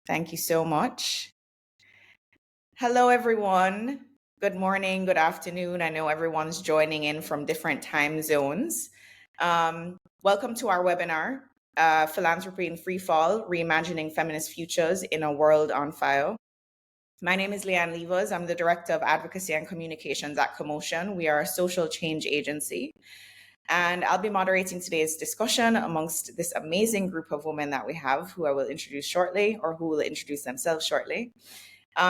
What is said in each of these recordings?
Thank you so much. Hello, everyone. Good morning, good afternoon. I know everyone's joining in from different time zones. Welcome to our webinar, Philanthropy in Freefall, Reimagining Feminist Futures in a World on Fire. My name is Leanne Levers. I'm the Director of Advocacy and Communications at Comotion. We are a social change agency. And I'll be moderating today's discussion amongst this amazing group of women that we have, who I will introduce shortly, or who will introduce themselves shortly.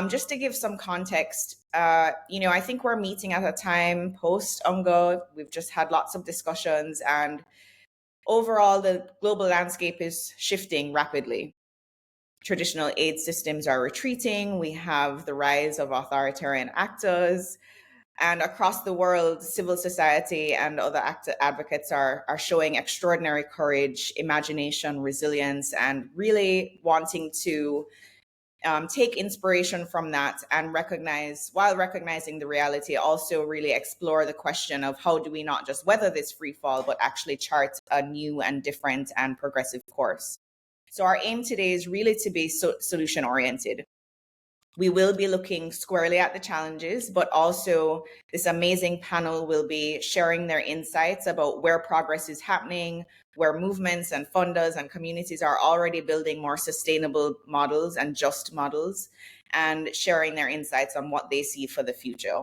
Just to give some context, I think we're meeting at a time post-UNGA. We've just had lots of discussions, and overall, the global landscape is shifting rapidly. Traditional aid systems are retreating. We have the rise of authoritarian actors. And across the world, civil society and other advocates are showing extraordinary courage, imagination, resilience, and really wanting to take inspiration from that and while recognizing the reality, also really explore the question of how do we not just weather this free fall, but actually chart a new and different and progressive course. So our aim today is really to be solution oriented. We will be looking squarely at the challenges, but also this amazing panel will be sharing their insights about where progress is happening, where movements and funders and communities are already building more sustainable models and just models, and sharing their insights on what they see for the future.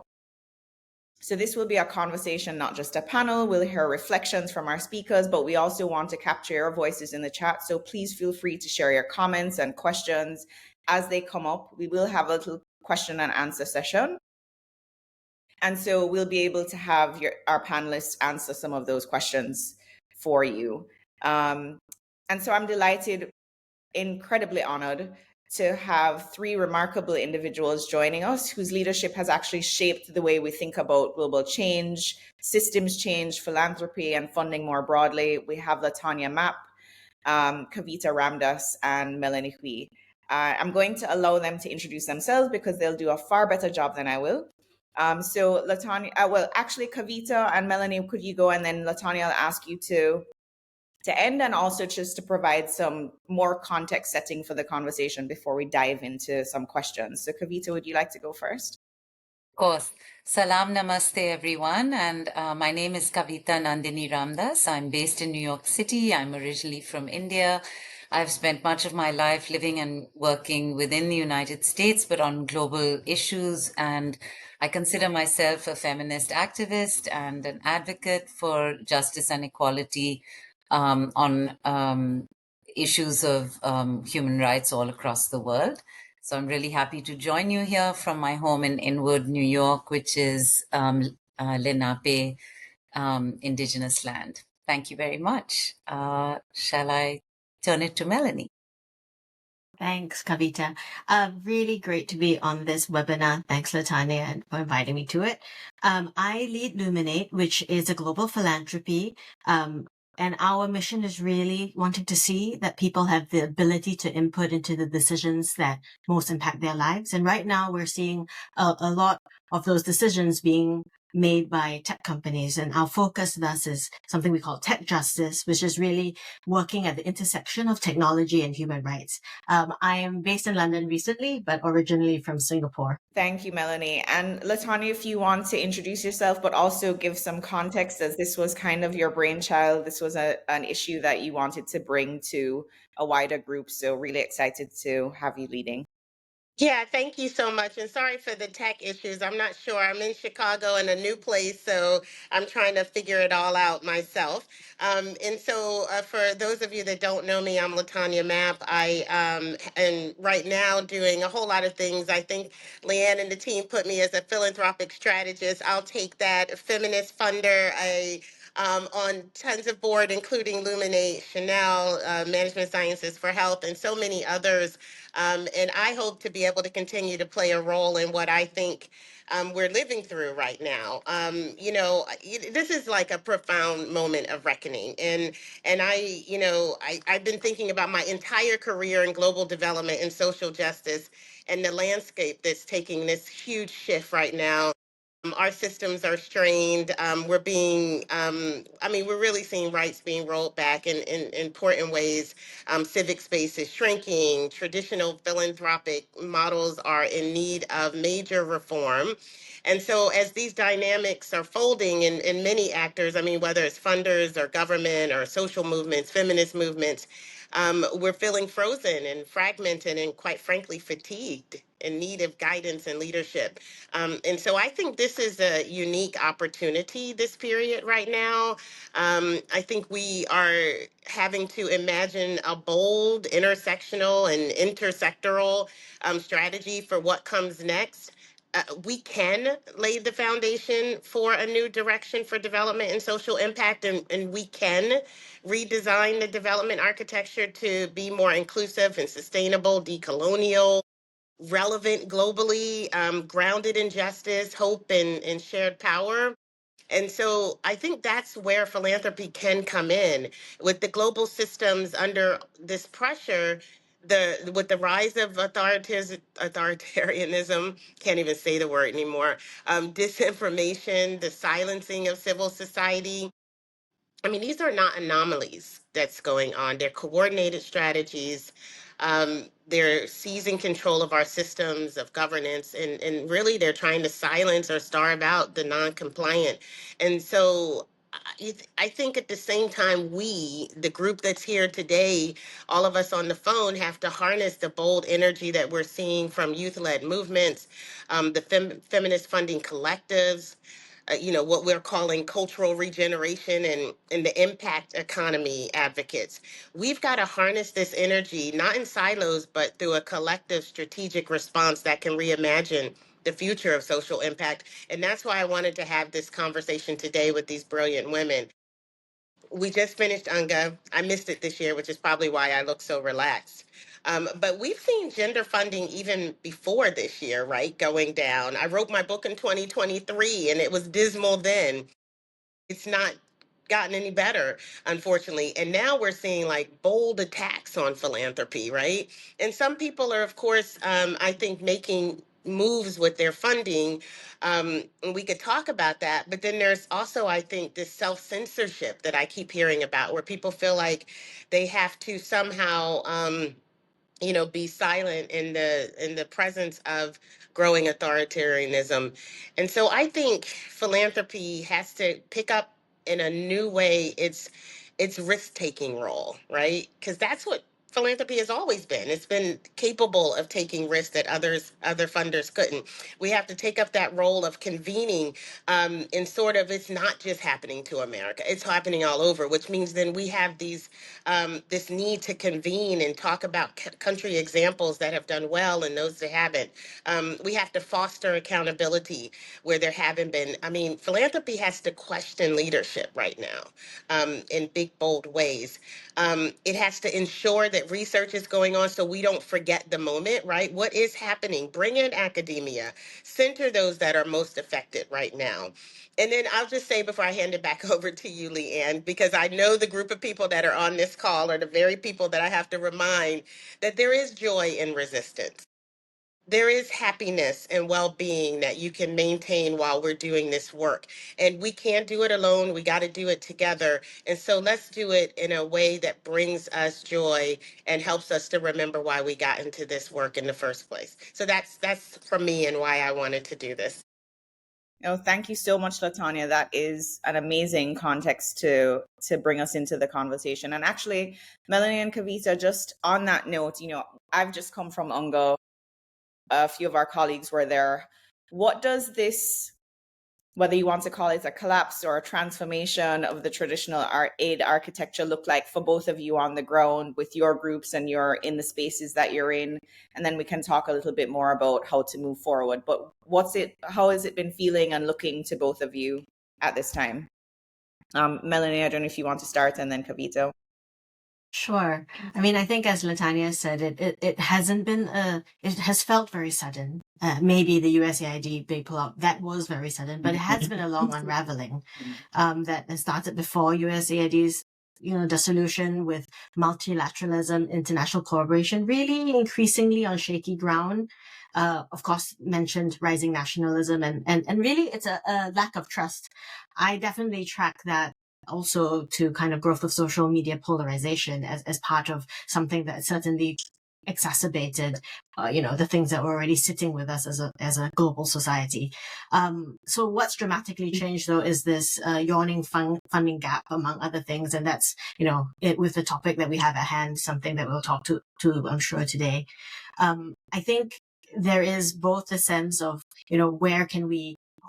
So this will be a conversation, not just a panel. We'll hear reflections from our speakers, but we also want to capture your voices in the chat. So please feel free to share your comments and questions as they come up. We will have a little question and answer session. And so we'll be able to have our panelists answer some of those questions for you. And so I'm delighted, incredibly honored to have three remarkable individuals joining us whose leadership has actually shaped the way we think about global change, systems change, philanthropy, and funding more broadly. We have Latanya Mapp, Kavita Ramdas, and Melanie Hui. I'm going to allow them to introduce themselves because they'll do a far better job than I will. So Latanya, actually Kavita and Melanie, could you go, and then Latanya, I'll ask you to end, and also just to provide some more context setting for the conversation before we dive into some questions. So Kavita, would you like to go first? Of course. Salam namaste, everyone. And my name is Kavita Nandini Ramdas. I'm based in New York City. I'm originally from India. I've spent much of my life living and working within the United States, but on global issues. And I consider myself a feminist activist and an advocate for justice and equality on issues of human rights all across the world. So I'm really happy to join you here from my home in Inwood, New York, which is Lenape indigenous land. Thank you very much. Shall I turn it to Melanie? Thanks, Kavita. Really great to be on this webinar. Thanks, Latanya, for inviting me to it. I lead Luminate, which is a global philanthropy. And our mission is really wanting to see that people have the ability to input into the decisions that most impact their lives. And right now we're seeing a lot of those decisions being made by tech companies. And our focus thus is something we call tech justice, which is really working at the intersection of technology and human rights. I am based in London recently, but originally from Singapore. Thank you, Melanie. And Latanya, if you want to introduce yourself, but also give some context, as this was kind of your brainchild. This was an issue that you wanted to bring to a wider group. So really excited to have you leading. Yeah, thank you so much. And sorry for the tech issues. I'm not sure. I'm in Chicago in a new place, so I'm trying to figure it all out myself. And so, for those of you that don't know me, I'm Latanya Mapp. I am right now doing a whole lot of things. I think Leanne and the team put me as a philanthropic strategist. I'll take that. A feminist funder, on tons of board, including Luminate, Chanel, Management Sciences for Health, and so many others. And I hope to be able to continue to play a role in what I think we're living through right now. This is like a profound moment of reckoning. And I've been thinking about my entire career in global development and social justice and the landscape that's taking this huge shift right now. Our systems are strained. We're being, we're really seeing rights being rolled back in important ways. Civic space is shrinking. Traditional philanthropic models are in need of major reform. And so, as these dynamics are folding in many actors, whether it's funders or government or social movements, feminist movements, we're feeling frozen and fragmented and, quite frankly, fatigued, in need of guidance and leadership. And so I think this is a unique opportunity, this period right now. I think we are having to imagine a bold, intersectional, and intersectoral strategy for what comes next. We can lay the foundation for a new direction for development and social impact, and we can redesign the development architecture to be more inclusive and sustainable, decolonial, relevant globally, grounded in justice, hope, and shared power. And so I think that's where philanthropy can come in. With the global systems under this pressure, with the rise of authoritarianism, can't even say the word anymore, disinformation, the silencing of civil society, these are not anomalies that's going on. They're coordinated strategies. They're seizing control of our systems of governance, and really they're trying to silence or starve out the non-compliant. And so I think at the same time, we, the group that's here today, all of us on the phone, have to harness the bold energy that we're seeing from youth-led movements, the feminist funding collectives, what we're calling cultural regeneration and the impact economy advocates. We've got to harness this energy, not in silos, but through a collective strategic response that can reimagine the future of social impact. And that's why I wanted to have this conversation today with these brilliant women. We just finished UNGA. I missed it this year, which is probably why I look so relaxed. But we've seen gender funding even before this year, right, going down. I wrote my book in 2023 and it was dismal then. It's not gotten any better, unfortunately. And now we're seeing like bold attacks on philanthropy, right? And some people are, of course, I think, making moves with their funding. And we could talk about that. But then there's also, I think, this self censorship that I keep hearing about, where people feel like they have to somehow, be silent in the presence of growing authoritarianism. And so I think philanthropy has to pick up in a new way its risk-taking role, right? Because that's what philanthropy has always been. It's been capable of taking risks that other funders couldn't. We have to take up that role of convening, in sort of, it's not just happening to America, it's happening all over, which means then we have this need to convene and talk about country examples that have done well and those that haven't. We have to foster accountability where there haven't been. Philanthropy has to question leadership right now, in big, bold ways. It has to ensure that research is going on so we don't forget the moment, right? What is happening? Bring in academia, center those that are most affected right now. And then I'll just say before I hand it back over to you, Leanne, because I know the group of people that are on this call are the very people that I have to remind that there is joy in resistance. There is happiness and well-being that you can maintain while we're doing this work. And we can't do it alone. We got to do it together. And so let's do it in a way that brings us joy and helps us to remember why we got into this work in the first place. So that's from me and why I wanted to do this. Oh, thank you so much, Latanya. That is an amazing context to bring us into the conversation. And actually, Melanie and Kavita, just on that note, I've just come from UNGA. A few of our colleagues were there. What does this, whether you want to call it a collapse or a transformation of the traditional aid architecture, look like for both of you on the ground with your groups and you're in the spaces that you're in? And then we can talk a little bit more about how to move forward. But how has it been feeling and looking to both of you at this time? Melanie, I don't know if you want to start, and then Kavita. Sure. I think as Latanya said, it hasn't been, it has felt very sudden. Maybe the USAID big pull-up, that was very sudden, but it has been a long unraveling, that started before USAID's, dissolution, with multilateralism, international collaboration, really increasingly on shaky ground. of course, mentioned rising nationalism, and really it's a lack of trust. I definitely track that also to kind of growth of social media polarization as part of something that certainly exacerbated, the things that were already sitting with us as a global society. So what's dramatically changed though is this yawning funding gap, among other things, and that's with the topic that we have at hand, something that we'll talk to I'm sure today. I think there is both a sense of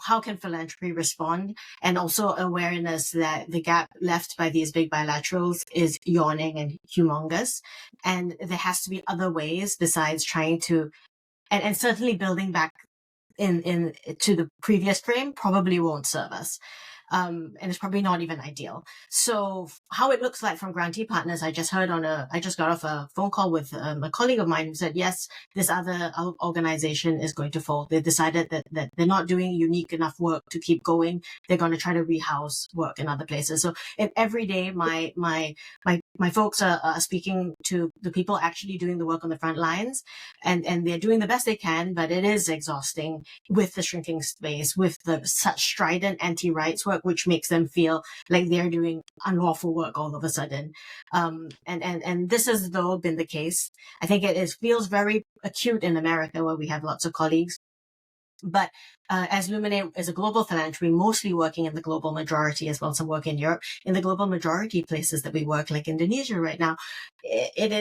how can philanthropy respond, and also awareness that the gap left by these big bilaterals is yawning and humongous, and there has to be other ways besides trying to, and certainly building back in to the previous frame probably won't serve us. And it's probably not even ideal. So how it looks like from grantee partners, I just got off a phone call with a colleague of mine who said, yes, this other organization is going to fall. They decided that they're not doing unique enough work to keep going. They're going to try to rehouse work in other places. So every day, my folks are speaking to the people actually doing the work on the front lines, and they're doing the best they can, but it is exhausting with the shrinking space, with the such strident anti-rights work, which makes them feel like they're doing unlawful work all of a sudden. And this has though been the case. I think it feels very acute in America, where we have lots of colleagues. But as Luminate is a global philanthropy, mostly working in the global majority, as well as some work in Europe, in the global majority places that we work, like Indonesia right now, it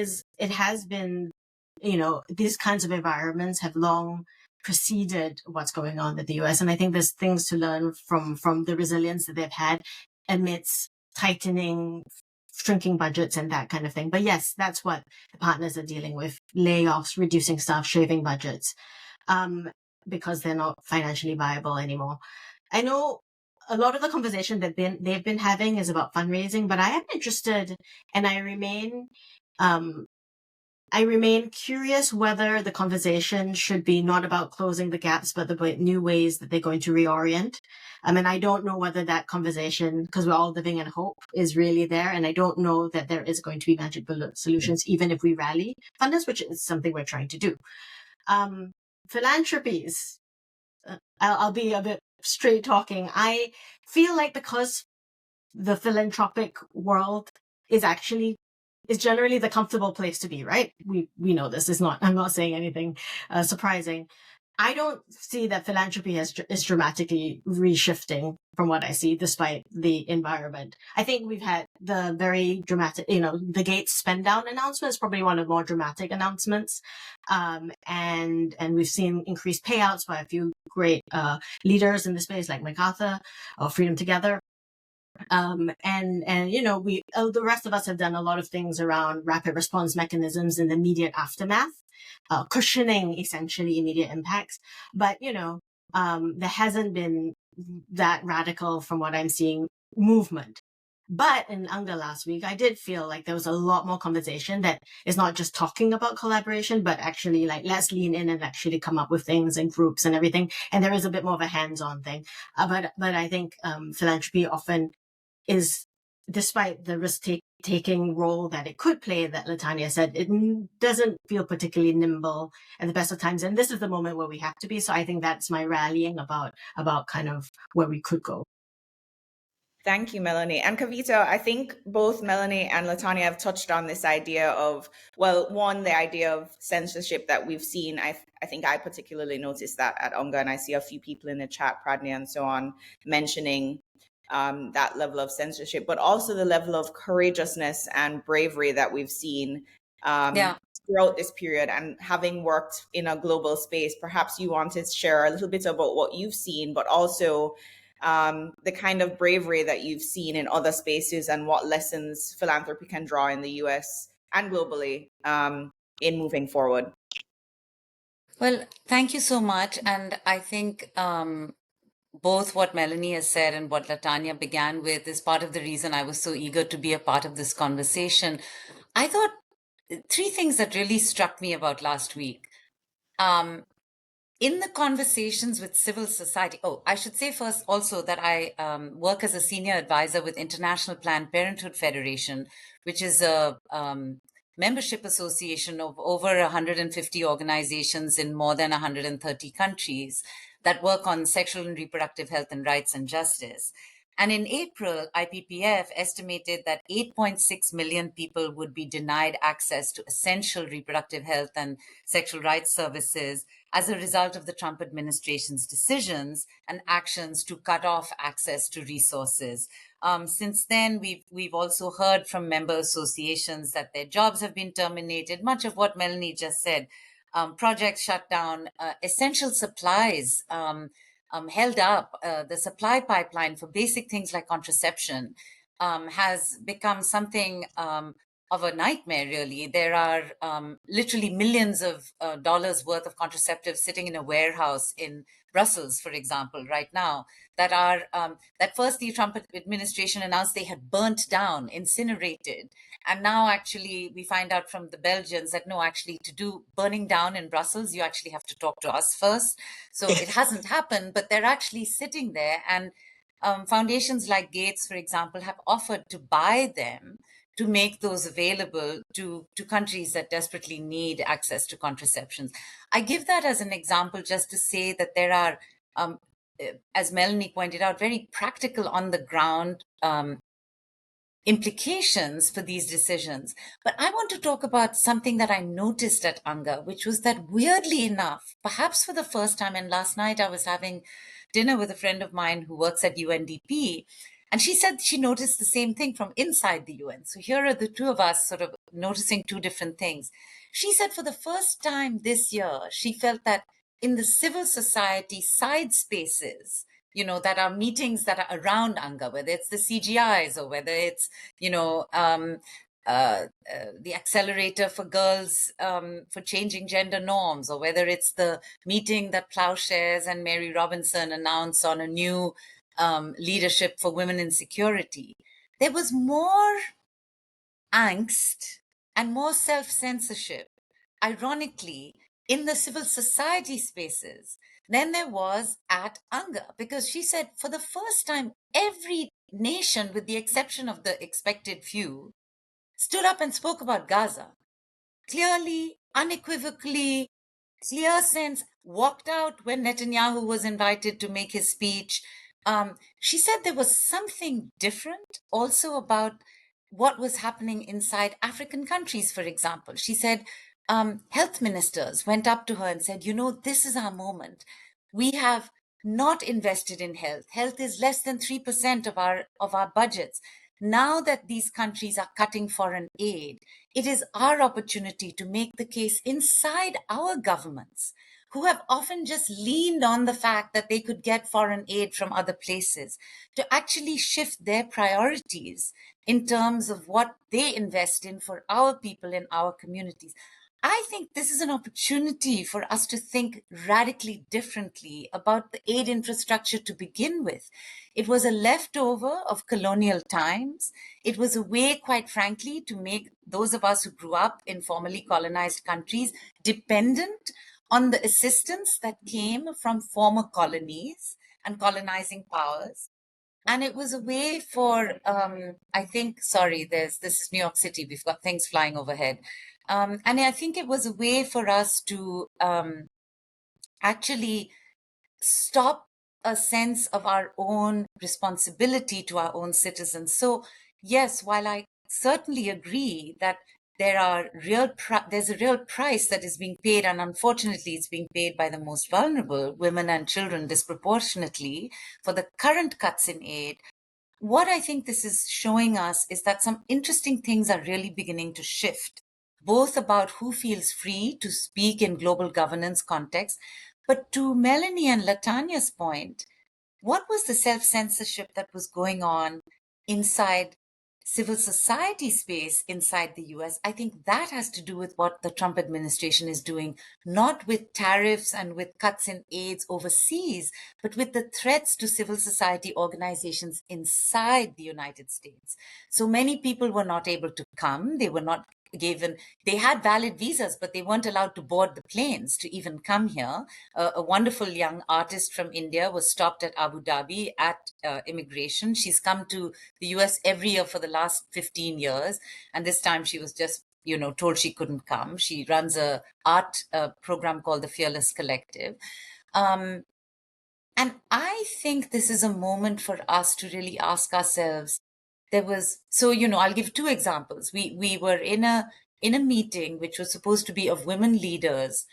has been, these kinds of environments have long preceded what's going on in the US. And I think there's things to learn from the resilience that they've had amidst tightening, shrinking budgets and that kind of thing. But yes, that's what the partners are dealing with: layoffs, reducing staff, shaving budgets, because they're not financially viable anymore. I know a lot of the conversation that they've been having is about fundraising, but I am interested, and I remain curious whether the conversation should be not about closing the gaps, but the new ways that they're going to reorient. I mean, I don't know whether that conversation, because we're all living in hope, is really there. And I don't know that there is going to be magic bullet solutions, even if we rally funders, which is something we're trying to do. Philanthropies, I'll be a bit straight talking. I feel like because the philanthropic world is generally the comfortable place to be, right? We know this is not, I'm not saying anything surprising. I don't see that philanthropy is dramatically reshifting from what I see, despite the environment. I think we've had the very dramatic, the Gates spend down announcement is probably one of the more dramatic announcements. And we've seen increased payouts by a few great leaders in the space, like MacArthur or Freedom Together. And the rest of us have done a lot of things around rapid response mechanisms in the immediate aftermath, cushioning essentially immediate impacts. But, there hasn't been that radical, from what I'm seeing, movement. But in UNGA last week, I did feel like there was a lot more conversation that is not just talking about collaboration, but actually like, let's lean in and actually come up with things in groups and everything. And there is a bit more of a hands-on thing. But I think philanthropy often is, despite the risk-taking role that it could play, that Latanya said, it doesn't feel particularly nimble at the best of times. And this is the moment where we have to be. So I think that's my rallying about kind of where we could go. Thank you, Melanie. And Kavita, I think both Melanie and Latanya have touched on this idea of, well, one, the idea of censorship that we've seen. I think I particularly noticed that at UNGA, and I see a few people in the chat, Pradney and so on, mentioning that level of censorship, but also the level of courageousness and bravery that we've seen throughout this period. And having worked in a global space, perhaps you wanted to share a little bit about what you've seen, but also the kind of bravery that you've seen in other spaces and what lessons philanthropy can draw in the US and globally in moving forward. Well, thank you so much. And I think both what Melanie has said and what Latanya began with is part of the reason I was so eager to be a part of this conversation. I thought three things that really struck me about last week. In the conversations with civil society, I should say first also that I work as a senior advisor with International Planned Parenthood Federation, which is a membership association of over 150 organizations in more than 130 countries that work on sexual and reproductive health and rights and justice. And in April, IPPF estimated that 8.6 million people would be denied access to essential reproductive health and sexual rights services as a result of the Trump administration's decisions and actions to cut off access to resources. Since then, we've also heard from member associations that their jobs have been terminated, much of what Melanie just said. Projects shut down, essential supplies held up. The supply pipeline for basic things like contraception has become something of a nightmare, really. There are literally millions of dollars worth of contraceptives sitting in a warehouse in Brussels, for example, right now, that are that first the Trump administration announced they had burnt down, incinerated. And now actually we find out from the Belgians that no, actually to do burning down in Brussels, you actually have to talk to us first. So it hasn't happened, but they're actually sitting there. And foundations like Gates, for example, have offered to buy them to make those available to countries that desperately need access to contraceptions. I give that as an example just to say that there are, as Melanie pointed out, very practical on the ground implications for these decisions. But I want to talk about something that I noticed at UNGA, which was that weirdly enough, perhaps for the first time, and last night I was having dinner with a friend of mine who works at UNDP, and she said she noticed the same thing from inside the UN. So here are the two of us sort of noticing two different things. She said for the first time this year, she felt that in the civil society side spaces, that are meetings that are around UNGA, whether it's the CGIs or whether it's, the accelerator for girls for changing gender norms, or whether it's the meeting that Plowshares and Mary Robinson announced on a new leadership for women in security. There was more angst and more self-censorship, ironically, in the civil society spaces than there was at UNGA, because she said for the first time, every nation, with the exception of the expected few, stood up and spoke about Gaza. Clearly, unequivocally, clear sense, walked out when Netanyahu was invited to make his speech. She said there was something different also about what was happening inside African countries, for example. She said health ministers went up to her and said, this is our moment. We have not invested in health. Health is less than 3% of our budgets. Now that these countries are cutting foreign aid, it is our opportunity to make the case inside our governments, who have often just leaned on the fact that they could get foreign aid from other places, to actually shift their priorities in terms of what they invest in for our people in our communities. I think this is an opportunity for us to think radically differently about the aid infrastructure to begin with. It was a leftover of colonial times. It was a way, quite frankly, to make those of us who grew up in formerly colonized countries dependent on the assistance that came from former colonies and colonizing powers. And it was a way for, I think, sorry, this is New York City. We've got things flying overhead. And I think it was a way for us to actually stop a sense of our own responsibility to our own citizens. So yes, while I certainly agree that there's a real price that is being paid, and unfortunately it's being paid by the most vulnerable, women and children, disproportionately, for the current cuts in aid. What I think this is showing us is that some interesting things are really beginning to shift, both about who feels free to speak in global governance context. But to Melanie and Latanya's point, what was the self-censorship that was going on inside civil society space inside the US? I think that has to do with what the Trump administration is doing, not with tariffs and with cuts in aids overseas, but with the threats to civil society organizations inside the United States. So many people were not able to come. They were not given, they had valid visas, but they weren't allowed to board the planes to even come here. A wonderful young artist from India was stopped at Abu Dhabi at immigration. She's come to the US every year for the last 15 years. And this time she was just told she couldn't come. She runs a art program called the Fearless Collective. And I think this is a moment for us to really ask ourselves. I'll give two examples. We were in a meeting which was supposed to be of women leaders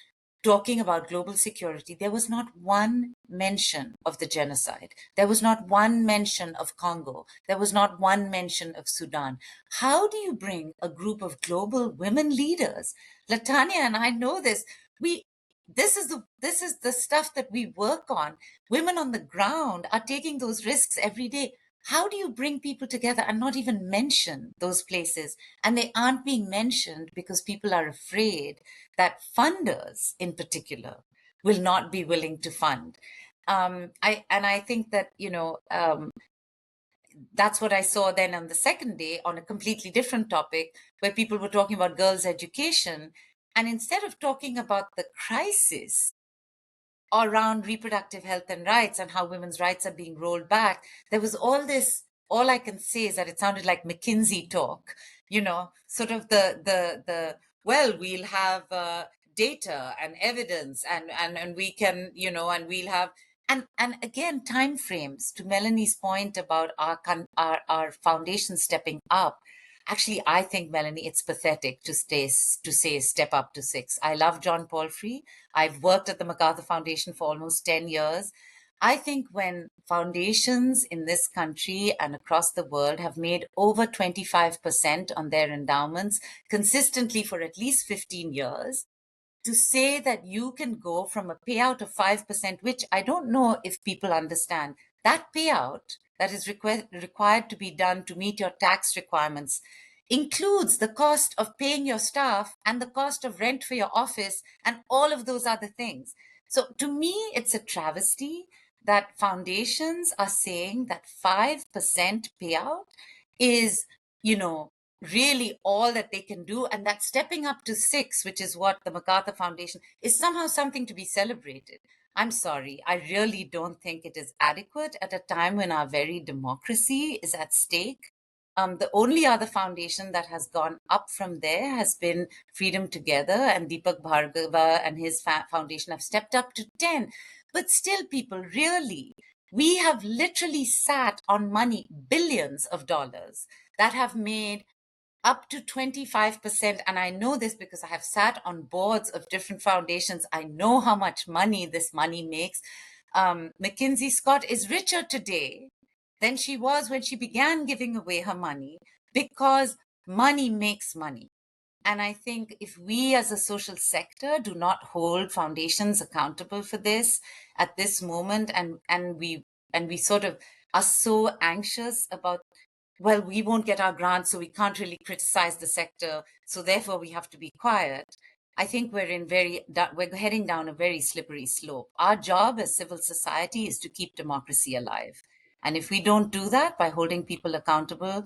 talking about global security. There was not one mention of the genocide. There was not one mention of Congo. There was not one mention of Sudan. How do you bring a group of global women leaders? Latanya and I know this. This is the stuff that we work on. Women on the ground are taking those risks every day. How do you bring people together and not even mention those places? And they aren't being mentioned because people are afraid that funders in particular will not be willing to fund. I think that, that's what I saw then on the second day on a completely different topic where people were talking about girls' education. And instead of talking about the crisis around reproductive health and rights and how women's rights are being rolled back, there was all I can say is that it sounded like McKinsey talk, sort of well, we'll have data and evidence and we can, and we'll have, and again, time frames. To Melanie's point about our foundation stepping up. Actually, I think, Melanie, it's pathetic to say step up to 6. I love John Palfrey. I've worked at the MacArthur Foundation for almost 10 years. I think when foundations in this country and across the world have made over 25% on their endowments consistently for at least 15 years, to say that you can go from a payout of 5%, which I don't know if people understand, that payout that is required to be done to meet your tax requirements includes the cost of paying your staff and the cost of rent for your office and all of those other things. So to me, it's a travesty that foundations are saying that 5% payout is, really all that they can do, and that stepping up to 6, which is what the MacArthur Foundation is, somehow something to be celebrated. I'm sorry, I really don't think it is adequate at a time when our very democracy is at stake. The only other foundation that has gone up from there has been Freedom Together, and Deepak Bhargava and his foundation have stepped up to 10. But still, people, really, we have literally sat on money, billions of dollars, that have made up to 25%. And I know this because I have sat on boards of different foundations. I know how much money this money makes. Mackenzie Scott is richer today than she was when she began giving away her money, because money makes money. And I think if we as a social sector do not hold foundations accountable for this at this moment, and we sort of are so anxious about, well, we won't get our grants, so we can't really criticize the sector, so therefore we have to be quiet. I think we're heading down a very slippery slope. Our job as civil society is to keep democracy alive. And if we don't do that by holding people accountable,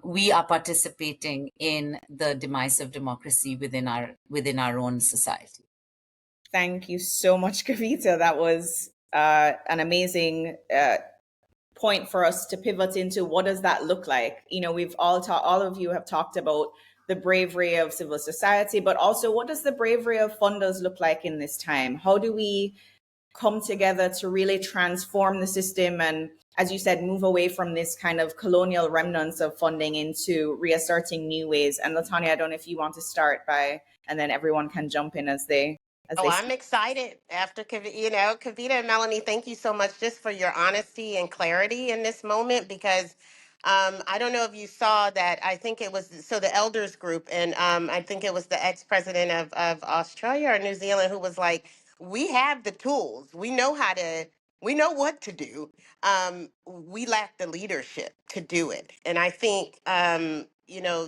we are participating in the demise of democracy within our own society. Thank you so much, Kavita. That was an amazing point for us to pivot into. What does that look like? We've all of you have talked about the bravery of civil society, but also what does the bravery of funders look like in this time? How do we come together to really transform the system and, as you said, move away from this kind of colonial remnants of funding into reasserting new ways? And Latanya, I don't know if you want to start by, and then everyone can jump in as they I'm excited after, Kavita and Melanie, thank you so much just for your honesty and clarity in this moment, because I don't know if you saw that. I think it was, so the elders group, and I think it was the ex-president of Australia or New Zealand who was like, we have the tools. We know what to do. We lack the leadership to do it. And I think,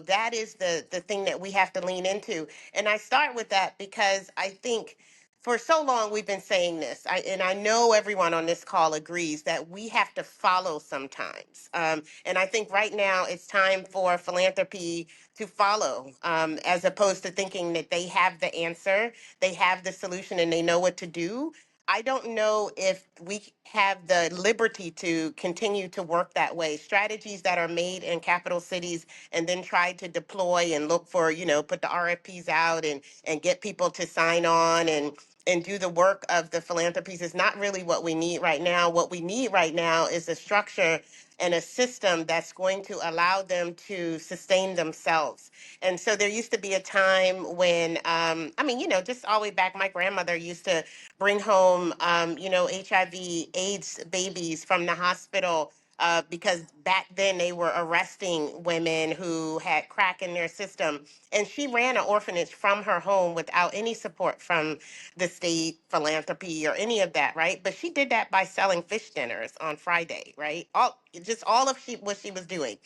that is the thing that we have to lean into. And I start with that because I think for so long we've been saying this, and I know everyone on this call agrees that we have to follow sometimes. And I think right now it's time for philanthropy to follow, as opposed to thinking that they have the answer, they have the solution, and they know what to do. I don't know if we have the liberty to continue to work that way. Strategies that are made in capital cities and then try to deploy and look for, put the RFPs out and get people to sign on and do the work of the philanthropies is not really what we need right now. What we need right now is a structure and a system that's going to allow them to sustain themselves. And so there used to be a time when, just all the way back, my grandmother used to bring home, HIV, AIDS babies from the hospital because back then they were arresting women who had crack in their system. And she ran an orphanage from her home without any support from the state, philanthropy, or any of that, right? But she did that by selling fish dinners on Friday, right? All of what she was doing.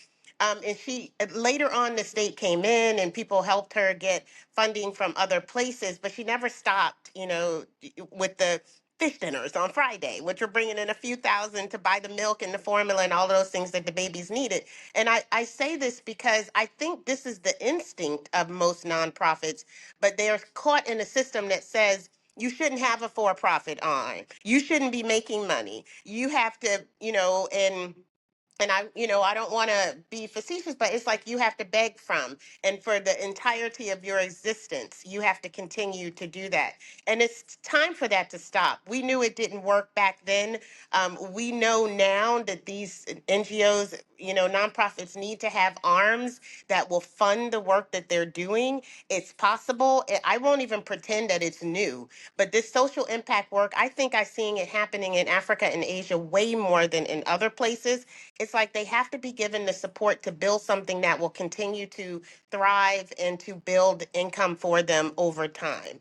And she later on, the state came in and people helped her get funding from other places, but she never stopped, with the fish dinners on Friday, which were bringing in a few thousand to buy the milk and the formula and all those things that the babies needed. And I say this because I think this is the instinct of most nonprofits, but they're caught in a system that says, you shouldn't have a for-profit arm. You shouldn't be making money. You have to, and I don't want to be facetious, but it's like you have to beg from. And for the entirety of your existence, you have to continue to do that. And it's time for that to stop. We knew it didn't work back then. We know now that these NGOs, nonprofits need to have arms that will fund the work that they're doing. It's possible. I won't even pretend that it's new, but this social impact work, I think I'm seeing it happening in Africa and Asia way more than in other places. It's like they have to be given the support to build something that will continue to thrive and to build income for them over time.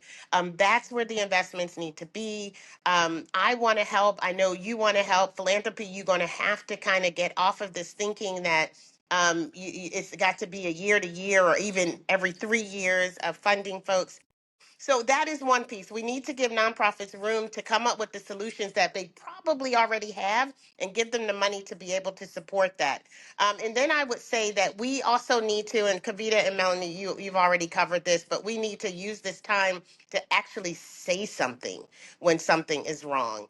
That's where the investments need to be. I want to help. I know you want to help. Philanthropy, you're going to have to kind of get off of this thinking that it's got to be a year to year or even every 3 years of funding folks. So that is one piece. We need to give nonprofits room to come up with the solutions that they probably already have and give them the money to be able to support that. And then I would say that we also need to, and Kavita and Melanie, you've already covered this, but we need to use this time to actually say something when something is wrong.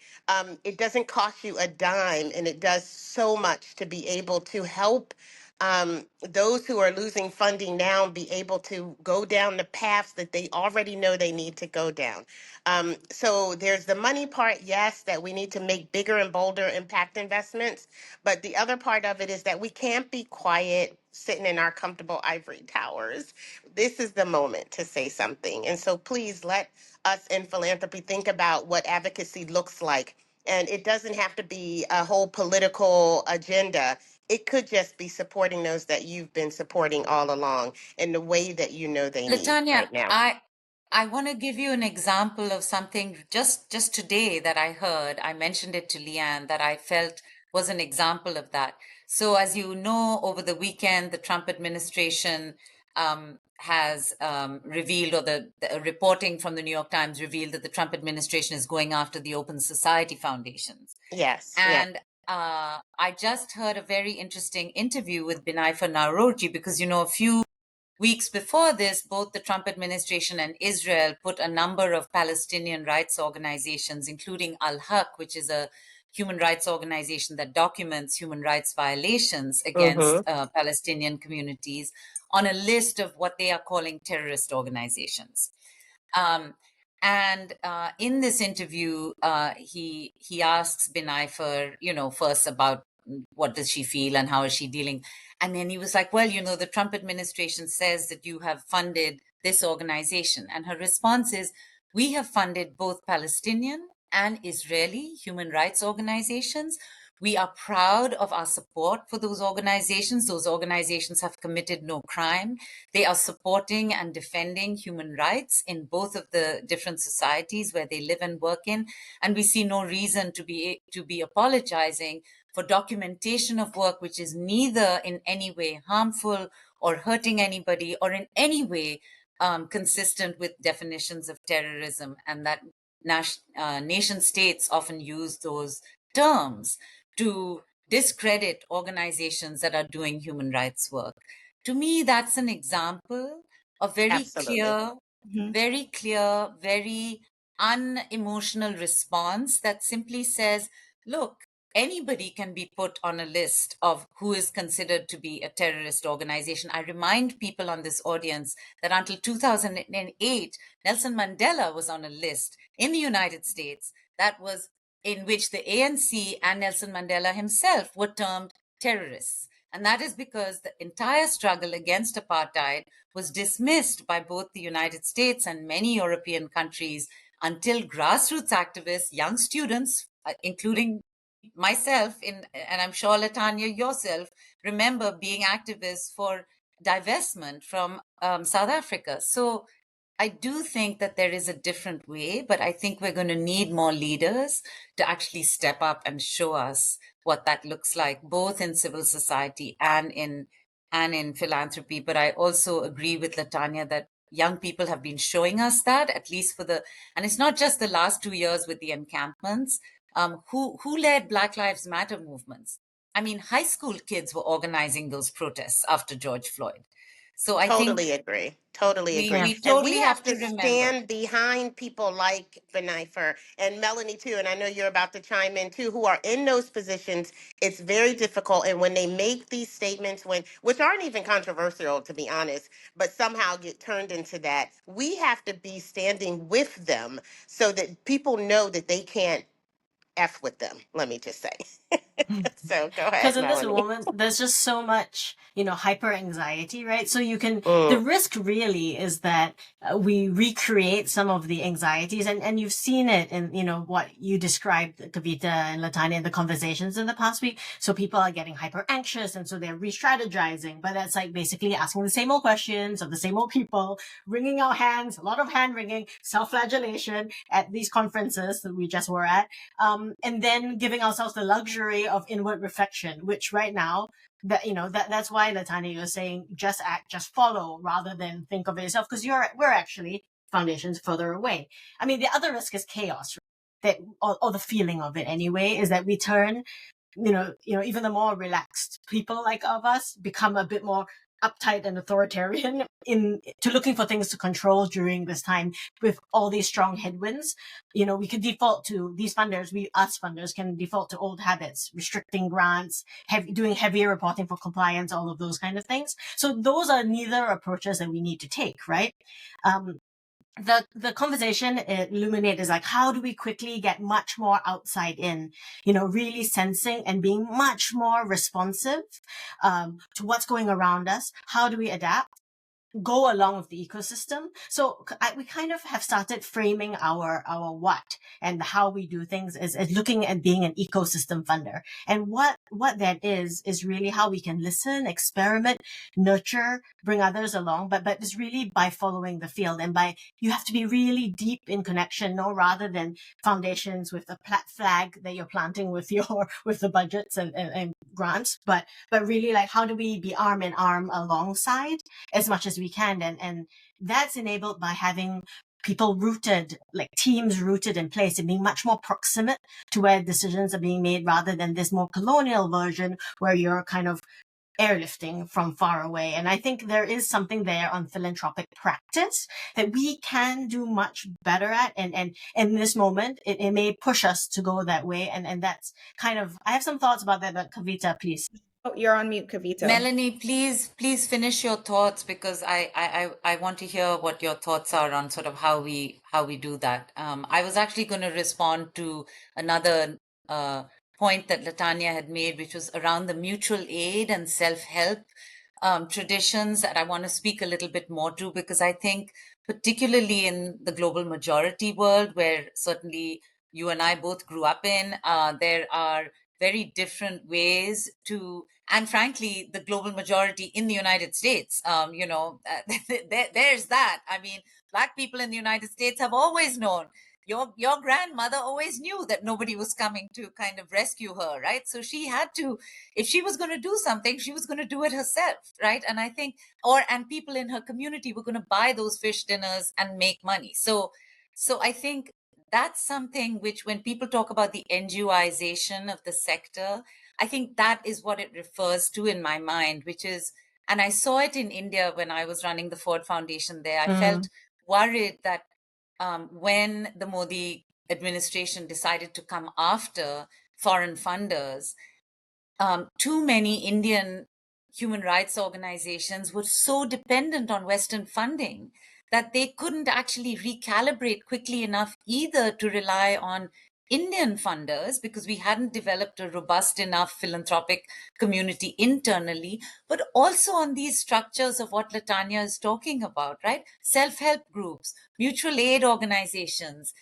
It doesn't cost you a dime, and it does so much to be able to help those who are losing funding now be able to go down the paths that they already know they need to go down. So there's the money part, yes, that we need to make bigger and bolder impact investments. But the other part of it is that we can't be quiet, sitting in our comfortable ivory towers. This is the moment to say something. And so please let us in philanthropy think about what advocacy looks like. And it doesn't have to be a whole political agenda. It could just be supporting those that you've been supporting all along in the way that you know they need Latanya, right now. I want to give you an example of something just today that I heard. I mentioned it to Leanne that I felt was an example of that. So as you know, over the weekend, the Trump administration has revealed, or the reporting from the New York Times revealed, that the Trump administration is going after the Open Society foundations. Yes. Yeah. And I just heard a very interesting interview with Binaifa Naorji, because, a few weeks before this, both the Trump administration and Israel put a number of Palestinian rights organizations, including Al-Haq, which is a human rights organization that documents human rights violations against Palestinian communities, on a list of what they are calling terrorist organizations. And in this interview, he asks Binaifa, first about what does she feel and how is she dealing. And then he was like, well, the Trump administration says that you have funded this organization. And her response is, we have funded both Palestinian and Israeli human rights organizations. We are proud of our support for those organizations. Those organizations have committed no crime. They are supporting and defending human rights in both of the different societies where they live and work in. And we see no reason to be apologizing for documentation of work which is neither in any way harmful or hurting anybody or in any way consistent with definitions of terrorism, and that nation states often use those terms to discredit organizations that are doing human rights work. To me, that's an example of very Absolutely. clear, very unemotional response that simply says, look, anybody can be put on a list of who is considered to be a terrorist organization. I remind people on this audience that until 2008, Nelson Mandela was on a list in the United States that was in which the ANC and Nelson Mandela himself were termed terrorists. And that is because the entire struggle against apartheid was dismissed by both the United States and many European countries until grassroots activists, young students, including myself, and I'm sure Latanya yourself, remember being activists for divestment from South Africa. So I do think that there is a different way, but I think we're going to need more leaders to actually step up and show us what that looks like, both in civil society and in philanthropy. But I also agree with Latanya that young people have been showing us that, at least and it's not just the last 2 years with the encampments. Who led Black Lives Matter movements? I mean, high school kids were organizing those protests after George Floyd. So I think Totally agree. Totally agree. we And we totally have have to to remember. stand behind people like Benifer and Melanie too. And I know you're about to chime in too, who are in those positions. It's very difficult. And when they make these statements, which aren't even controversial, to be honest, but somehow get turned into that, we have to be standing with them so that people know that they can't F with them. Let me just say. So go Because ahead, in this Melanie. moment, there's just so much, hyper anxiety, right? So the Mm, risk really is that we recreate some of the anxieties, and you've seen it in, what you described, Kavita and Latanya, in the conversations in the past week. So people are getting hyper anxious, and so they're re-strategizing, but that's like basically asking the same old questions of the same old people, wringing our hands, a lot of hand wringing, self-flagellation at these conferences that we just were at. And then giving ourselves the luxury of inward reflection, which right now, that's why Latanya was saying just act, just follow, rather than think of it yourself, because we're actually foundations further away. I mean, the other risk is chaos, right? Or the feeling of it anyway, is that we turn, even the more relaxed people like of us become a bit more uptight and authoritarian to looking for things to control during this time with all these strong headwinds. We could default to these funders, us funders can default to old habits, restricting grants, doing heavier reporting for compliance, all of those kind of things. So those are neither approaches that we need to take, right? The conversation at Luminate is like, how do we quickly get much more outside in, really sensing and being much more responsive to what's going around us? How do we adapt? Go along with the ecosystem. So we kind of have started framing our what and how we do things as looking at being an ecosystem funder. And what that is really how we can listen, experiment, nurture, bring others along, but it's really by following the field, and you have to be really deep in connection, rather than foundations with a flag that you're planting with with the budgets and grants, but really like, how do we be arm in arm alongside as much as we can, and that's enabled by having people rooted, like teams rooted in place, and being much more proximate to where decisions are being made, rather than this more colonial version where you're kind of airlifting from far away. And I think there is something there on philanthropic practice that we can do much better at, and in this moment it may push us to go that way, and that's kind of, I have some thoughts about that, but Kavita, please. Oh, you're on mute, Kavita. Melanie, please finish your thoughts, because I want to hear what your thoughts are on sort of how we do that. I was actually going to respond to another point that Latanya had made, which was around the mutual aid and self-help traditions that I want to speak a little bit more to, because I think particularly in the global majority world, where certainly you and I both grew up in, there are very different ways to, and frankly, the global majority in the United States, there's that. I mean, Black people in the United States have always known. Your grandmother always knew that nobody was coming to kind of rescue her, right? So she had to, if she was going to do something, she was going to do it herself, right? And I think, and people in her community were going to buy those fish dinners and make money. So I think that's something which, when people talk about the NGOization of the sector, I think that is what it refers to in my mind, which is, and I saw it in India when I was running the Ford Foundation there. I felt worried that when the Modi administration decided to come after foreign funders, too many Indian human rights organizations were so dependent on Western funding that they couldn't actually recalibrate quickly enough either to rely on Indian funders because we hadn't developed a robust enough philanthropic community internally, but also on these structures of what Latanya is talking about, right? Self-help groups, mutual aid organizations,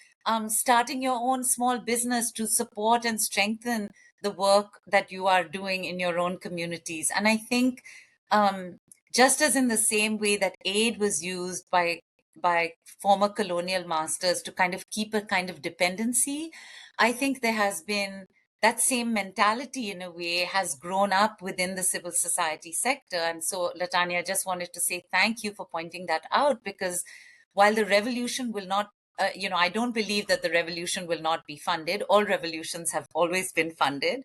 starting your own small business to support and strengthen the work that you are doing in your own communities. And I think just as in the same way that aid was used by former colonial masters to kind of keep a kind of dependency, I think there has been that same mentality in a way has grown up within the civil society sector. And so, Latanya, I just wanted to say thank you for pointing that out, because while the revolution will not I don't believe that the revolution will not be funded. All revolutions have always been funded.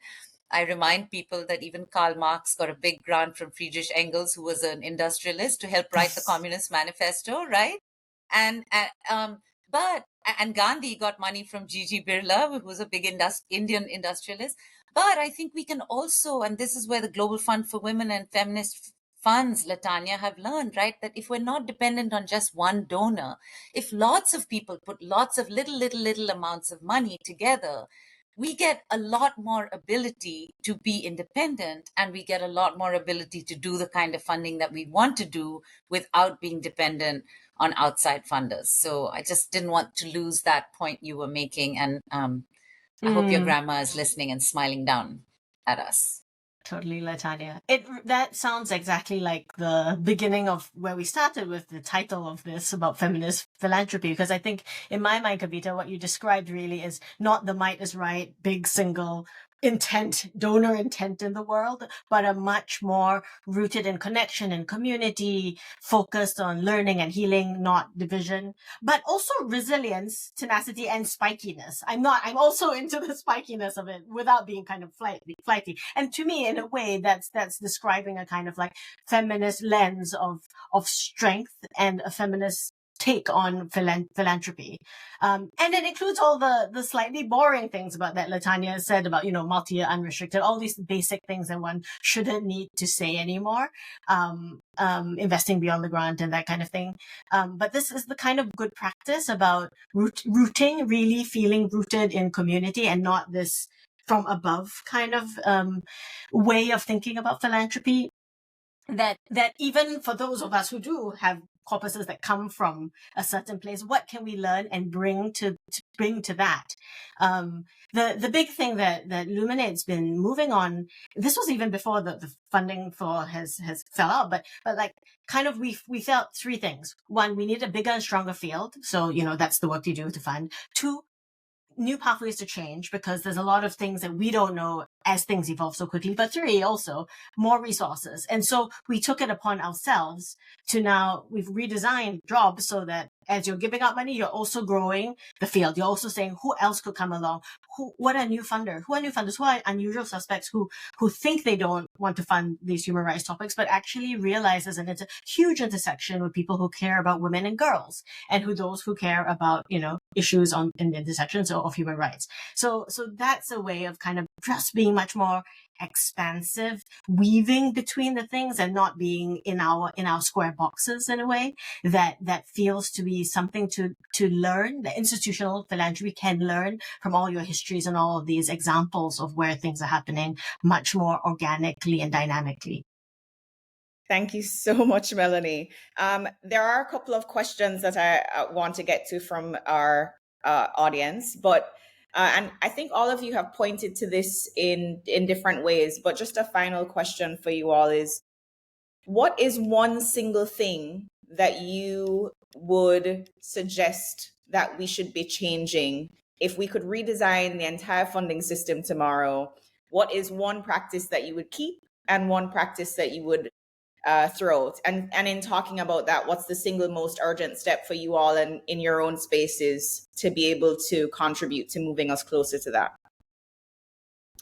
I remind people that even Karl Marx got a big grant from Friedrich Engels, who was an industrialist, to help write the Communist Manifesto, right? And and Gandhi got money from Gigi Birla, who was a big Indian industrialist. But I think we can also, and this is where the Global Fund for Women and feminist funds, Latanya, have learned, right, that if we're not dependent on just one donor, if lots of people put lots of little amounts of money together, we get a lot more ability to be independent, and we get a lot more ability to do the kind of funding that we want to do without being dependent on outside funders. So I just didn't want to lose that point you were making. And I hope your grandma is listening and smiling down at us. Totally, Latanya. That sounds exactly like the beginning of where we started with the title of this about feminist philanthropy, because I think in my mind, Kavita, what you described really is not the might is right, big single donor intent in the world, but a much more rooted in connection and community, focused on learning and healing, not division, but also resilience, tenacity, and spikiness. I'm also into the spikiness of it without being kind of flighty. And to me, in a way, that's describing a kind of like feminist lens of strength and a feminist take on philanthropy. And it includes all the slightly boring things about that Latanya said about, multi-year unrestricted, all these basic things that one shouldn't need to say anymore, investing beyond the grant and that kind of thing. But this is the kind of good practice about rooting, really feeling rooted in community and not this from above kind of way of thinking about philanthropy. That even for those of us who do have corpuses that come from a certain place, what can we learn and bring to that? The big thing that Luminate's been moving on, this was even before the funding for has fell out, but like kind of we felt three things. One, we need a bigger and stronger field, so that's the work you do to fund. Two, new pathways to change, because there's a lot of things that we don't know as things evolve so quickly. But three, also more resources. And so we took it upon ourselves to now we've redesigned jobs so that as you're giving out money, you're also growing the field. You're also saying who else could come along? What are new funders? Who are new funders? Who are unusual suspects who think they don't want to fund these human rights topics, but actually realize there's a huge intersection with people who care about women and girls, and those who care about, issues in the intersections of human rights. So that's a way of kind of just being much more expansive, weaving between the things and not being in our square boxes in a way that feels to be something to learn. The institutional philanthropy can learn from all your histories and all of these examples of where things are happening much more organically and dynamically. Thank you so much, Melanie. There are a couple of questions that I want to get to from our audience, but and I think all of you have pointed to this in different ways, but just a final question for you all is, what is one single thing that you would suggest that we should be changing? If we could redesign the entire funding system tomorrow, what is one practice that you would keep and one practice that you would throw out? And in talking about that, what's the single most urgent step for you all in your own spaces to be able to contribute to moving us closer to that?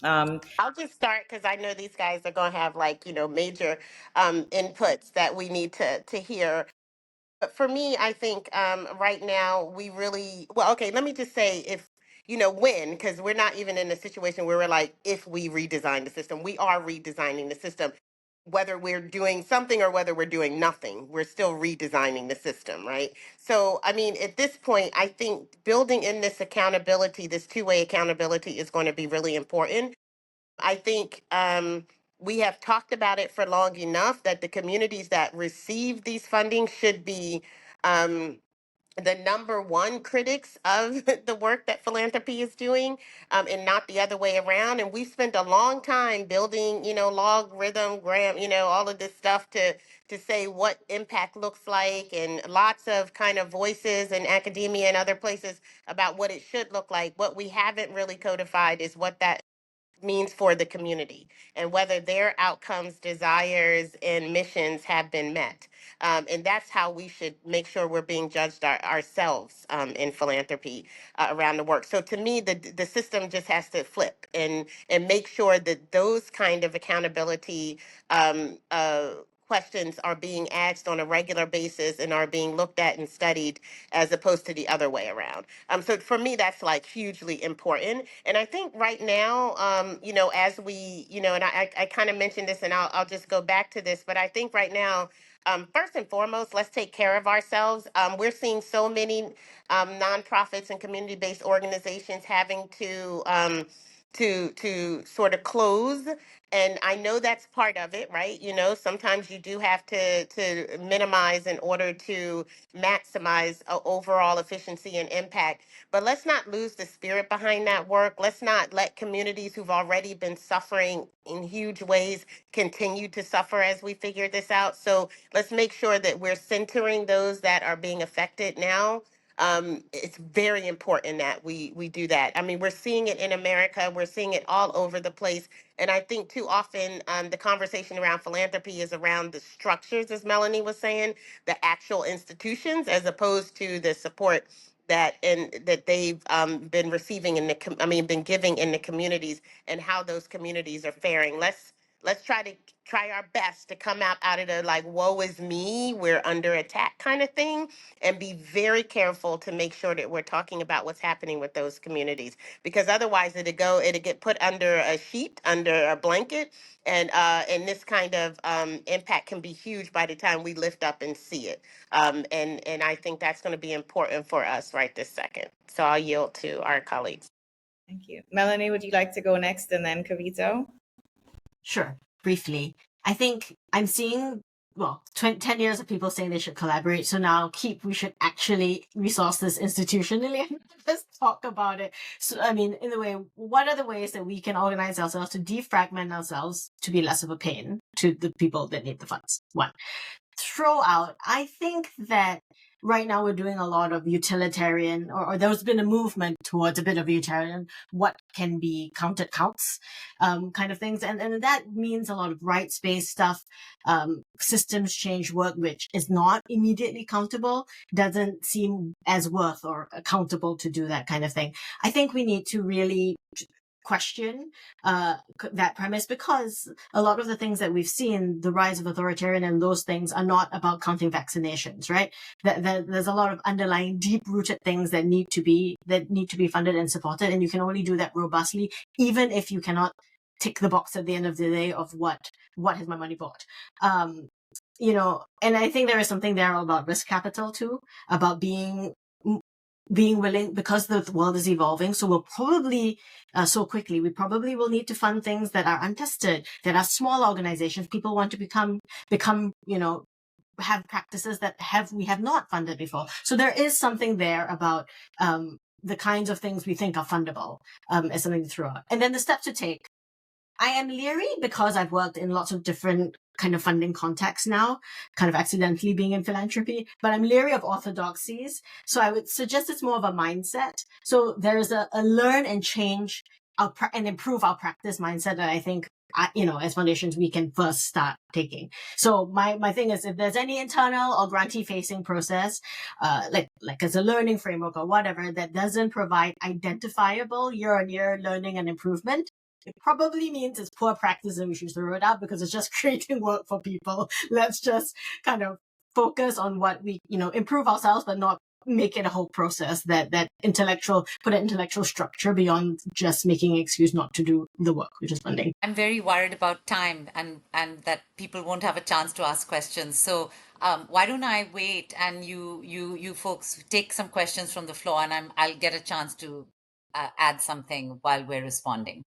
I'll just start because I know these guys are going to have major inputs that we need to hear. But for me, I think right now we really, well, okay, let me just say if, when, because we're not even in a situation where we're like, if we redesign the system, we are redesigning the system. Whether we're doing something or whether we're doing nothing, we're still redesigning the system, right? So, I mean, at this point, I think building in this accountability, this two-way accountability is going to be really important. I think we have talked about it for long enough that the communities that receive these funding should be um, the number one critics of the work that philanthropy is doing, and not the other way around. And we spent a long time building, logarithm, gram, all of this stuff to say what impact looks like, and lots of kind of voices in academia and other places about what it should look like. What we haven't really codified is what that means for the community and whether their outcomes, desires, and missions have been met. And that's how we should make sure we're being judged ourselves in philanthropy around the work. So to me, the system just has to flip and make sure that those kind of accountability questions are being asked on a regular basis and are being looked at and studied as opposed to the other way around. So for me, that's like hugely important. And I think right now, as we, and I kind of mentioned this, and I'll just go back to this, but I think right now, first and foremost, let's take care of ourselves. We're seeing so many nonprofits and community-based organizations having to sort of close, and I know that's part of it, right? Sometimes you do have to minimize in order to maximize overall efficiency and impact. But let's not lose the spirit behind that work. Let's not let communities who've already been suffering in huge ways continue to suffer as we figure this out. So let's make sure that we're centering those that are being affected now. It's very important that we do that. I mean, we're seeing it in America. We're seeing it all over the place. And I think too often the conversation around philanthropy is around the structures, as Melanie was saying, the actual institutions, as opposed to the support that they've been receiving been giving in the communities, and how those communities are faring. Let's try our best to come out of the like woe is me, we're under attack kind of thing, and be very careful to make sure that we're talking about what's happening with those communities, because otherwise it'll get put under a sheet, under a blanket, and this kind of impact can be huge by the time we lift up and see it. And I think that's going to be important for us right this second. So I'll yield to our colleagues. Thank you. Melanie, would you like to go next, and then Kavita? Sure. Briefly, I think I'm seeing, 10 years of people saying they should collaborate. So now we should actually resource this institutionally and just talk about it. So, I mean, in the way, what are the ways that we can organize ourselves to defragment ourselves to be less of a pain to the people that need the funds? One. Throw out, I think that right now we're doing a lot of utilitarian, or there's been a movement towards a bit of utilitarian, what can be counted counts, kind of things. And that means a lot of rights-based stuff, systems change work, which is not immediately countable, doesn't seem as worth or accountable to do that kind of thing. I think we need to really question that premise, because a lot of the things that we've seen, the rise of authoritarian and those things, are not about counting vaccinations, right? There's a lot of underlying deep-rooted things that need to be funded and supported, and you can only do that robustly, even if you cannot tick the box at the end of the day of what has my money bought. And I think there is something there about risk capital too, about being willing, because the world is evolving. So we'll probably, so quickly, we probably will need to fund things that are untested, that are small organizations. People want to become, have practices that we have not funded before. So there is something there about, the kinds of things we think are fundable, as something to throw out. And then the steps to take. I am leery because I've worked in lots of different kind of funding contexts now, kind of accidentally being in philanthropy, but I'm leery of orthodoxies. So I would suggest it's more of a mindset. So there's a learn and change and improve our practice mindset that I think, as foundations, we can first start taking. So my thing is, if there's any internal or grantee facing process, like as a learning framework or whatever, that doesn't provide identifiable year-on-year learning and improvement, it probably means it's poor practice and we should throw it out because it's just creating work for people. Let's just kind of focus on what we, improve ourselves, but not make it a whole process put an intellectual structure beyond just making an excuse not to do the work, which is funding. I'm very worried about time and that people won't have a chance to ask questions. So why don't I wait and you folks take some questions from the floor, and I'll get a chance to add something while we're responding.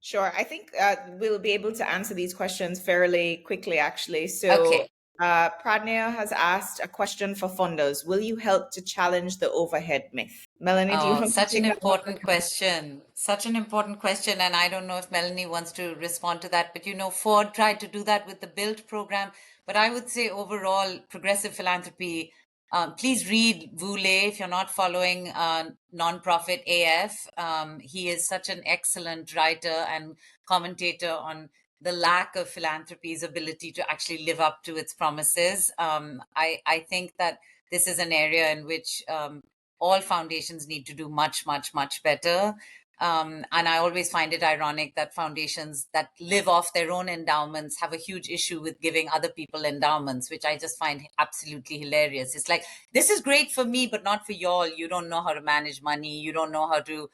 Sure. I think we'll be able to answer these questions fairly quickly, actually. So Okay. Pradnya has asked a question for funders. Will you help to challenge the overhead myth? Melanie, do you want to Such an take that important question. Such an important question. And I don't know if Melanie wants to respond to that. But, Ford tried to do that with the BUILD program. But I would say overall, progressive philanthropy, please read Vule if you're not following Nonprofit AF. He is such an excellent writer and commentator on the lack of philanthropy's ability to actually live up to its promises. I think that this is an area in which all foundations need to do much, much, much better. And I always find it ironic that foundations that live off their own endowments have a huge issue with giving other people endowments, which I just find absolutely hilarious. It's like, this is great for me, but not for y'all. You don't know how to manage money. You don't know how to,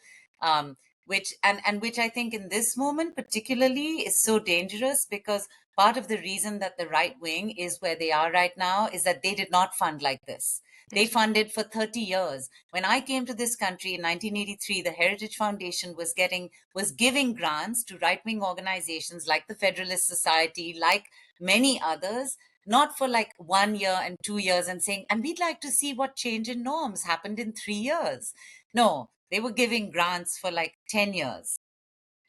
which I think in this moment particularly is so dangerous, because part of the reason that the right wing is where they are right now is that they did not fund like this. They funded for 30 years. When I came to this country in 1983, the Heritage Foundation was giving grants to right-wing organizations like the Federalist Society, like many others, not for like 1 year and 2 years and saying, and we'd like to see what change in norms happened in 3 years. No, they were giving grants for like 10 years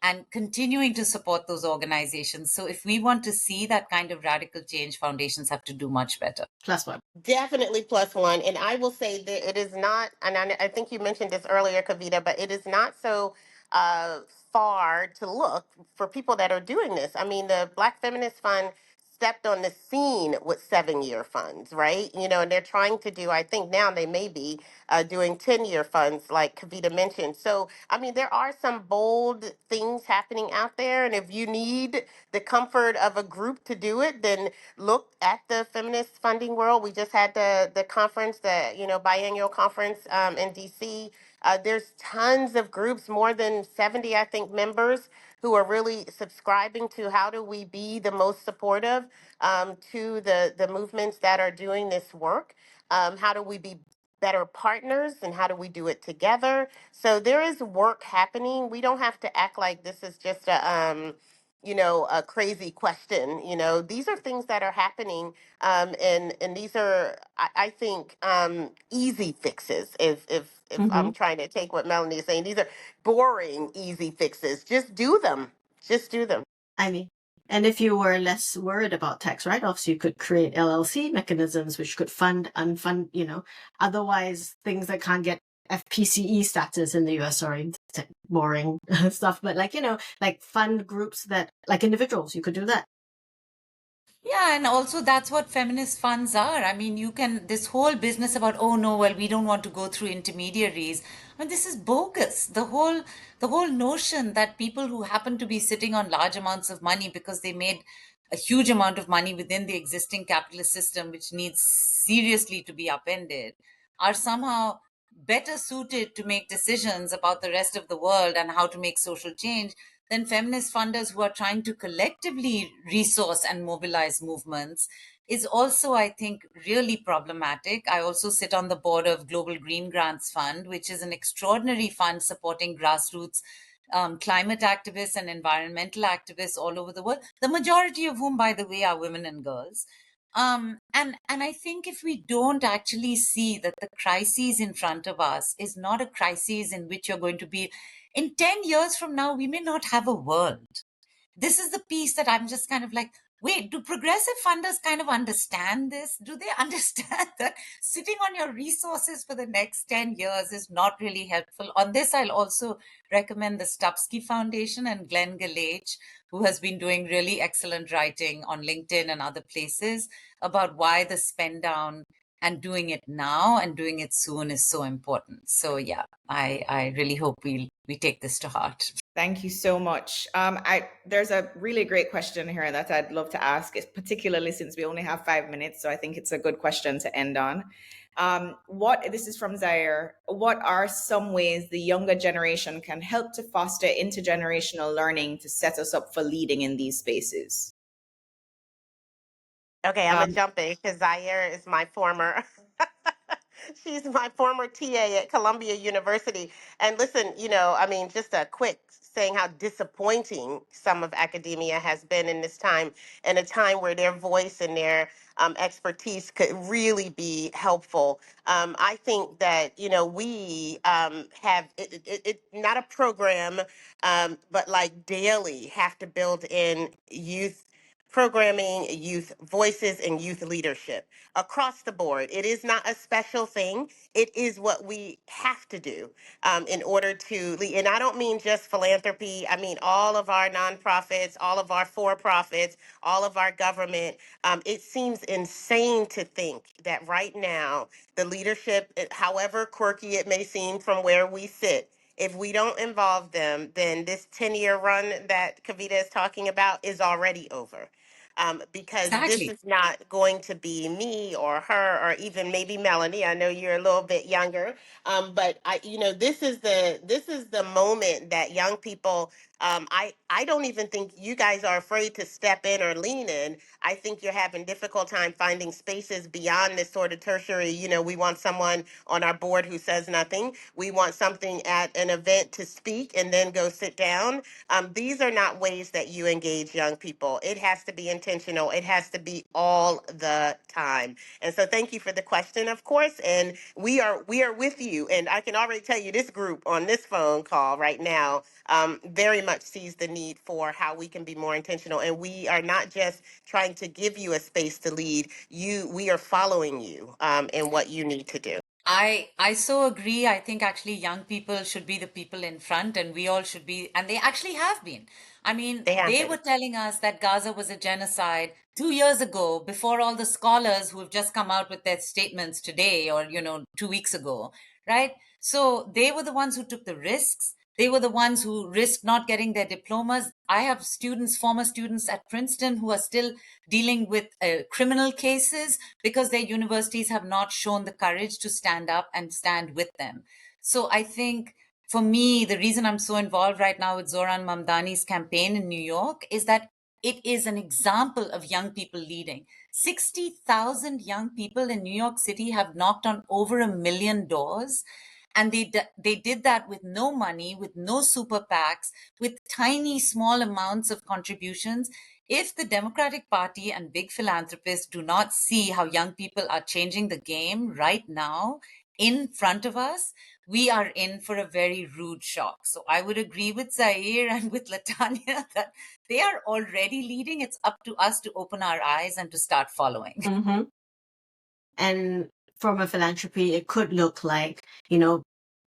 and continuing to support those organizations. So if we want to see that kind of radical change, foundations have to do much better. Plus one. Definitely plus one. And I will say that it is not, and I think you mentioned this earlier, Kavita, but it is not so uh, far to look for people that are doing this. I mean, the Black Feminist Fund stepped on the scene with 7-year funds, right? And they're trying to do, I think now they may be doing 10-year funds, like Kavita mentioned. So, I mean, there are some bold things happening out there. And if you need the comfort of a group to do it, then look at the feminist funding world. We just had the conference, the biannual conference in DC. There's tons of groups, more than 70, I think, members who are really subscribing to how do we be the most supportive to the movements that are doing this work. How do we be better partners, and how do we do it together? So there is work happening. We don't have to act like this is just a crazy question. These are things that are happening, and these are, I think, easy fixes. If I'm trying to take what Melanie is saying, these are boring, easy fixes. Just do them. Just do them. I mean, and if you were less worried about tax write-offs, you could create LLC mechanisms which could fund, unfund, otherwise things that can't get FPCE status in the US. Sorry, boring stuff, but like fund groups that, like individuals, you could do that. Yeah, and also that's what feminist funds are. I mean, this whole business about, oh no, well, we don't want to go through intermediaries. I mean, this is bogus. The whole notion that people who happen to be sitting on large amounts of money because they made a huge amount of money within the existing capitalist system, which needs seriously to be upended, are somehow better suited to make decisions about the rest of the world and how to make social change than feminist funders who are trying to collectively resource and mobilize movements, is also, I think, really problematic. I also sit on the board of Global Green Grants Fund, which is an extraordinary fund supporting grassroots climate activists and environmental activists all over the world, the majority of whom, by the way, are women and girls. And I think if we don't actually see that the crisis in front of us is not a crisis in which you're going to be, in 10 years from now, we may not have a world. This is the piece that I'm just kind of like, wait, do progressive funders kind of understand this? Do they understand that sitting on your resources for the next 10 years is not really helpful? On this, I'll also recommend the Stupsky Foundation and Glenn Gallage, who has been doing really excellent writing on LinkedIn and other places about why the spend down and doing it now and doing it soon is so important. So yeah, I really hope we take this to heart. Thank you so much. There's a really great question here that I'd love to ask, particularly since we only have 5 minutes. So I think it's a good question to end on. This is from Zaire. What are some ways the younger generation can help to foster intergenerational learning to set us up for leading in these spaces? Okay, I'm gonna jump in because Zaire is my former. She's my former TA at Columbia University. And listen, I mean, just a quick saying how disappointing some of academia has been in this time, and a time where their voice and their expertise could really be helpful. I think that, we have not a program, but like daily have to build in youth programming, youth voices, and youth leadership across the board. It is not a special thing. It is what we have to do in order to lead. And I don't mean just philanthropy. I mean all of our nonprofits, all of our for-profits, all of our government. It seems insane to think that right now, the leadership, however quirky it may seem from where we sit, if we don't involve them, then this 10-year run that Kavita is talking about is already over. Because this Exactly. is not going to be me or her or even maybe Melanie. I know you're a little bit younger, but this is the moment that young people. I don't even think you guys are afraid to step in or lean in. I think you're having difficult time finding spaces beyond this sort of tertiary. We want someone on our board who says nothing. We want something at an event to speak and then go sit down. These are not ways that you engage young people. It has to be intentional. It has to be all the time. And so thank you for the question, of course. And we are with you. And I can already tell you this group on this phone call right now very much sees the need for how we can be more intentional. And we are not just trying to give you a space to lead. We are following you in what you need to do. I so agree. I think actually young people should be the people in front, and we all should be, and they actually have been. I mean, They have they were been. telling us that Gaza was a genocide 2 years ago, before all the scholars who have just come out with their statements today or, 2 weeks ago, right? So they were the ones who took the risks. They were the ones who risked not getting their diplomas. I have students, former students at Princeton, who are still dealing with criminal cases because their universities have not shown the courage to stand up and stand with them. So I think for me, the reason I'm so involved right now with Zoran Mamdani's campaign in New York is that it is an example of young people leading. 60,000 young people in New York City have knocked on over 1 million doors. And they did that with no money, with no super PACs, with tiny, small amounts of contributions. If the Democratic Party and big philanthropists do not see how young people are changing the game right now in front of us, we are in for a very rude shock. So I would agree with Zaire and with Latanya that they are already leading. It's up to us to open our eyes and to start following. Mm-hmm. And from a philanthropy, it could look like,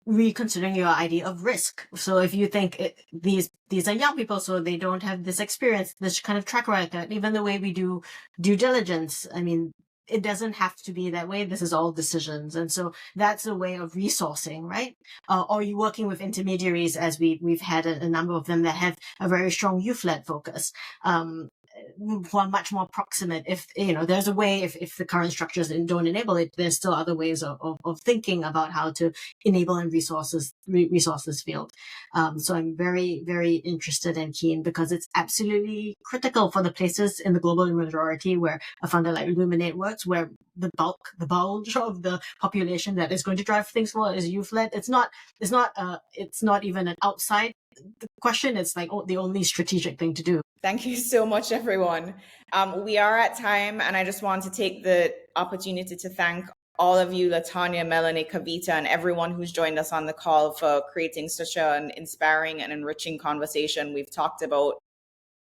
reconsidering your idea of risk. So if you think these are young people, so they don't have this experience, this kind of track record, even the way we do due diligence, I mean, it doesn't have to be that way. This is all decisions. And so that's a way of resourcing, right? Or you working with intermediaries, as we've had a number of them that have a very strong youth-led focus. Who are much more proximate. If there's a way, if the current structures don't enable it, there's still other ways of thinking about how to enable and resources field. So I'm very, very interested and keen, because it's absolutely critical for the places in the global majority where a funder like Luminate works, where the bulge of the population that is going to drive things forward is youth led. It's not even an outside the question. It's like the only strategic thing to do. Thank you so much, everyone. We are at time, and I just want to take the opportunity to thank all of you, Latanya, Melanie, Kavita, and everyone who's joined us on the call for creating such an inspiring and enriching conversation. We've talked about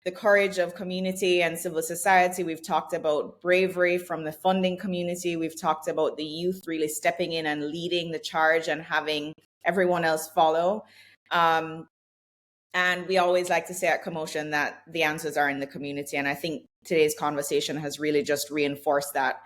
the courage of community and civil society. We've talked about bravery from the funding community. We've talked about the youth really stepping in and leading the charge and having everyone else follow. And we always like to say at Comotion that the answers are in the community. And I think today's conversation has really just reinforced that.